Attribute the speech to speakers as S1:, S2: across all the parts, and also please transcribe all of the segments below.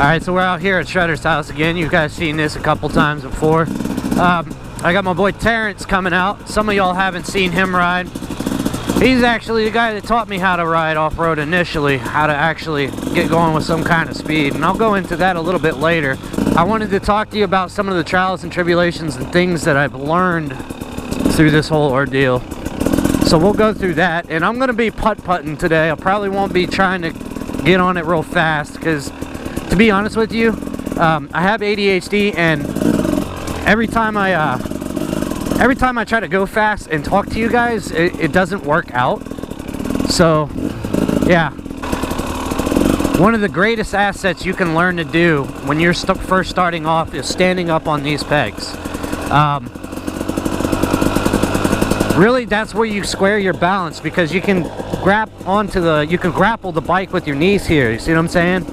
S1: Alright, so we're out here at Shredder's house again. You guys seen this a couple times before. I got my boy Terrence coming out. Some of y'all haven't seen him ride. He's actually the guy that taught me how to ride off-road initially, how to actually get going with some kind of speed, and I'll go into that a little bit later. I wanted to talk to you about some of the trials and tribulations and things that I've learned through this whole ordeal. So we'll go through that, and I'm going to be putt-putting today. I probably won't be trying to get on it real fast, because to be honest with you, I have ADHD, and every time I try to go fast and talk to you guys, it doesn't work out. So yeah, one of the greatest assets you can learn to do when you're first starting off is standing up on these pegs. Really, that's where you square your balance, because you can grapple the bike with your knees here. You see what I'm saying?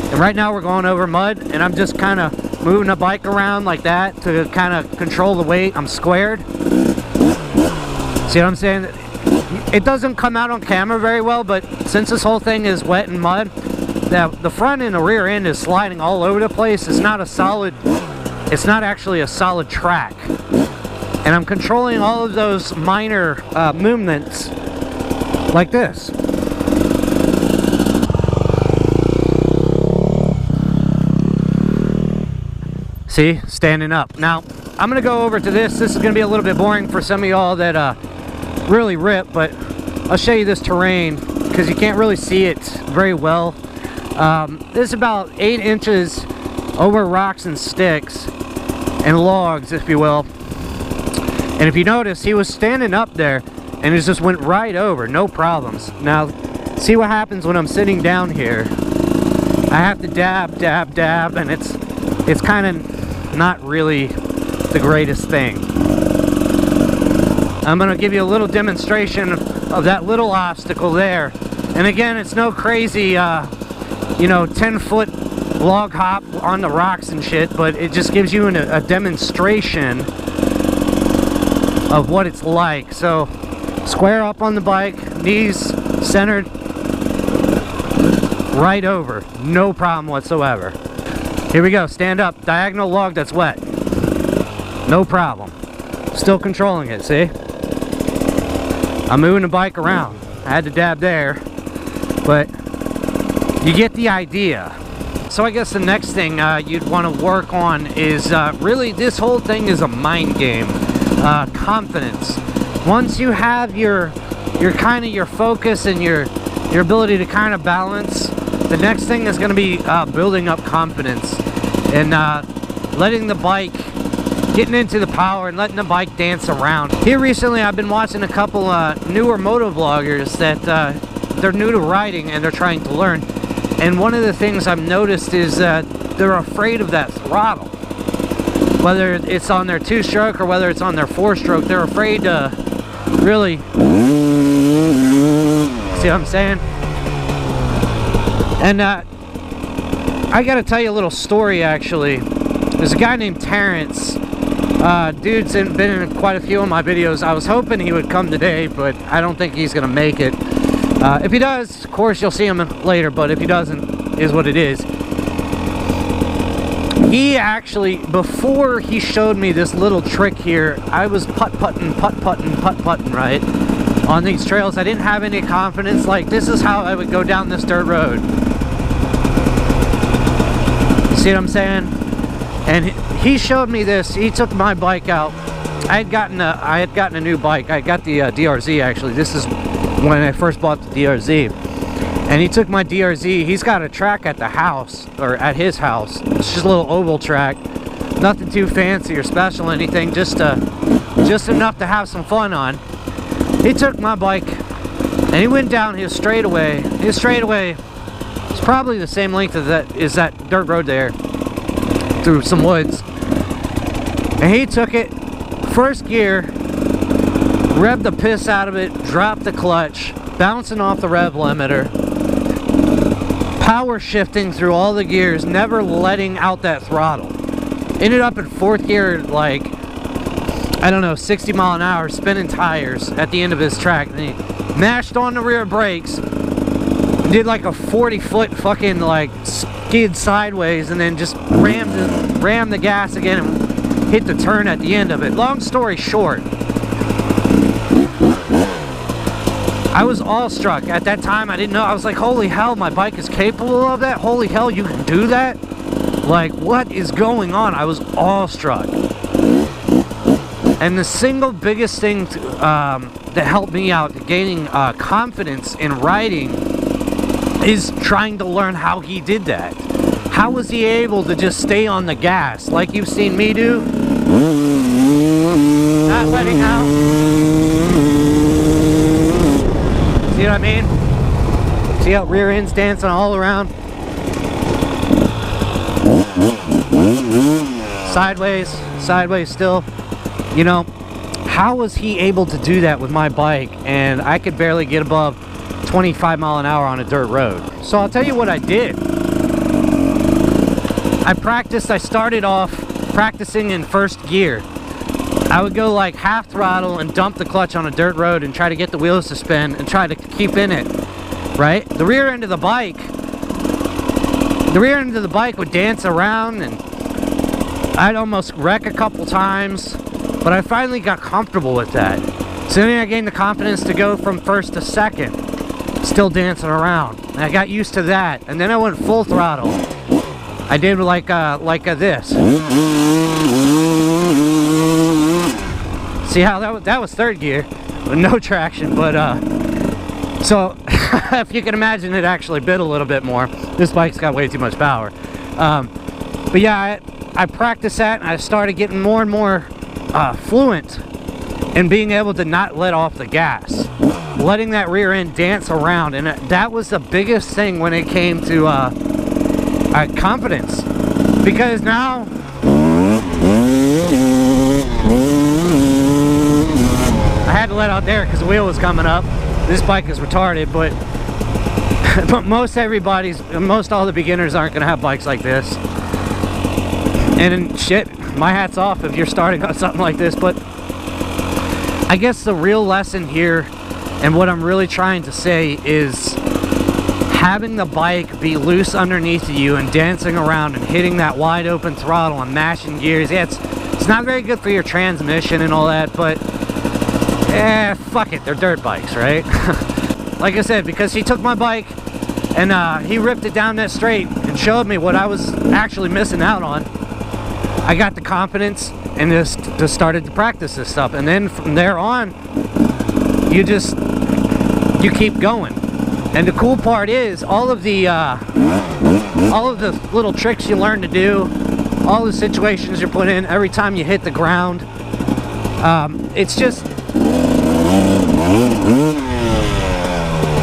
S1: And right now we're going over mud, and I'm just kind of moving the bike around like that to kind of control the weight. I'm squared. See what I'm saying? It doesn't come out on camera very well, but since this whole thing is wet and mud, the front and the rear end is sliding all over the place. It's not actually a solid track. And I'm controlling all of those minor movements like this. See, standing up. Now, I'm going to go over to this. This is going to be a little bit boring for some of y'all that really rip, but I'll show you this terrain because you can't really see it very well. This is about 8 inches over rocks and sticks and logs, if you will. And if you notice, he was standing up there and it just went right over, no problems. Now, see what happens when I'm sitting down here. I have to dab, dab, dab, and it's kind of not really the greatest thing. I'm going to give you a little demonstration of that little obstacle there. And again, it's no crazy, 10-foot log hop on the rocks and shit, but it just gives you a demonstration of what it's like. So, square up on the bike, knees centered, right over, no problem whatsoever. Here we go, stand up, diagonal log that's wet. No problem. Still controlling it, see? I'm moving the bike around. I had to dab there, but you get the idea. So I guess the next thing you'd want to work on is really this whole thing is a mind game. Confidence. Once you have your focus and your ability to kind of balance, the next thing is going to be building up confidence and letting the bike, getting into the power and letting the bike dance around. Here recently I've been watching a couple newer moto vloggers that they're new to riding and they're trying to learn. And one of the things I've noticed is that they're afraid of that throttle. Whether it's on their 2-stroke or whether it's on their 4-stroke, they're afraid to really, see what I'm saying? And I gotta tell you a little story actually. There's a guy named Terrence. Dude's been in quite a few of my videos. I was hoping he would come today, but I don't think he's gonna make it. If he does, of course you'll see him later, but if he doesn't, is what it is. He actually, before he showed me this little trick here, I was putt-putting, right? On these trails, I didn't have any confidence. Like, this is how I would go down this dirt road. See what I'm saying? And he showed me this. He took my bike out. I had gotten a new bike. I got the DRZ actually. This is when I first bought the DRZ. And he took my DRZ. He's got a track at the house, or at his house. It's just a little oval track. Nothing too fancy or special, anything. Just enough to have some fun on. He took my bike and he went down his straightaway. His straightaway is probably the same length as that dirt road there, through some woods. And he took it, first gear, revved the piss out of it, dropped the clutch, bouncing off the rev limiter, power shifting through all the gears, never letting out that throttle. Ended up in 4th gear, like, I don't know, 60 mile an hour, spinning tires at the end of his track. And he mashed on the rear brakes, did like a 40-foot fucking like skid sideways and then just rammed the gas again and hit the turn at the end of it. Long story short, I was awestruck. At that time, I didn't know. I was like, holy hell, my bike is capable of that? Holy hell, you can do that? Like, what is going on? I was awestruck. And the single biggest thing that helped me out gaining confidence in riding is trying to learn how he did that. How was he able to just stay on the gas like you've seen me do? Not letting out. See what I mean? See how rear end's dancing all around? Sideways still. You know, how was he able to do that with my bike? And I could barely get above 25 mile an hour on a dirt road. So I'll tell you what I did. I started off practicing in first gear. I would go like half throttle and dump the clutch on a dirt road and try to get the wheels to spin and try to keep in it, right? The rear end of the bike would dance around and I'd almost wreck a couple times, but I finally got comfortable with that. So then I gained the confidence to go from first to second, still dancing around. And I got used to that, and then I went full throttle. I did like this. See how that was third gear with no traction, but so if you can imagine, it actually bit a little bit more. This bike's got way too much power. But yeah, I practiced that and I started getting more and more fluent in being able to not let off the gas, letting that rear end dance around, and that was the biggest thing when it came to confidence, because now I had to let out there because the wheel was coming up. This bike is retarded, but most all the beginners aren't going to have bikes like this. And shit, my hat's off if you're starting on something like this. But I guess the real lesson here, and what I'm really trying to say, is having the bike be loose underneath you and dancing around and hitting that wide open throttle and mashing gears. Yeah, it's not very good for your transmission and all that, but fuck it, they're dirt bikes, right? Like I said, because he took my bike and he ripped it down that straight and showed me what I was actually missing out on, I got the confidence and just started to practice this stuff. And then from there on, you keep going. And the cool part is all of the little tricks you learn to do, all the situations you're put in every time you hit the ground. It's just,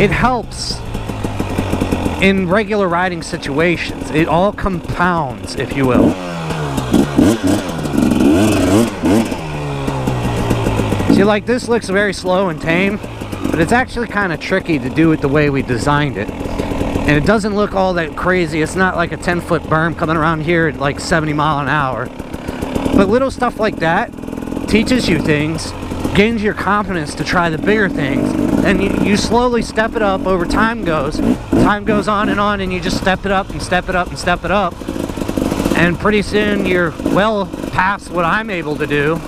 S1: it helps in regular riding situations. It all compounds, if you will. See, like, this looks very slow and tame, but it's actually kind of tricky to do it the way we designed it. And it doesn't look all that crazy. It's not like a 10-foot berm coming around here at like 70 miles an hour. But little stuff like that teaches you things, gains your confidence to try the bigger things, and you slowly step it up over time goes. Time goes on, and you just step it up and step it up and step it up. And pretty soon you're well past what I'm able to do.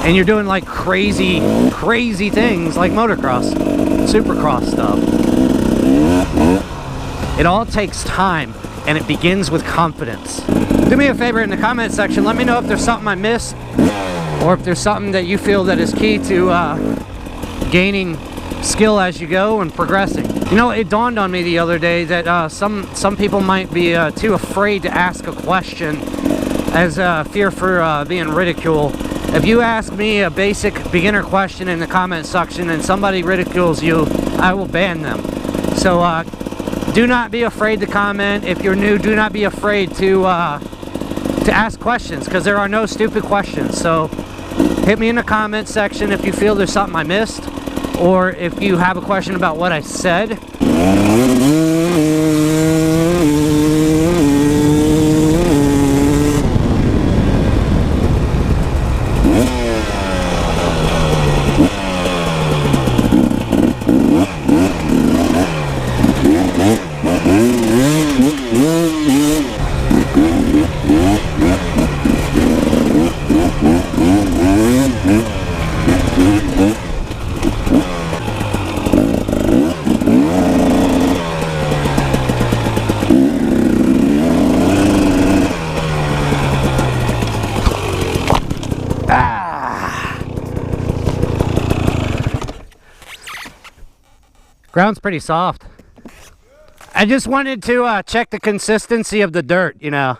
S1: And you're doing like crazy things like motocross, supercross stuff. It all takes time, and it begins with confidence. Do me a favor in the comment section, let me know if there's something I missed, or if there's something that you feel that is key to gaining skill as you go and progressing. You know, it dawned on me the other day that some people might be too afraid to ask a question as fear for being ridiculed. If you ask me a basic beginner question in the comment section and somebody ridicules you, I will ban them. So do not be afraid to comment. If you're new, do not be afraid to ask questions, because there are no stupid questions. So hit me in the comment section if you feel there's something I missed, or if you have a question about what I said. Ground's pretty soft. I just wanted to check the consistency of the dirt, you know.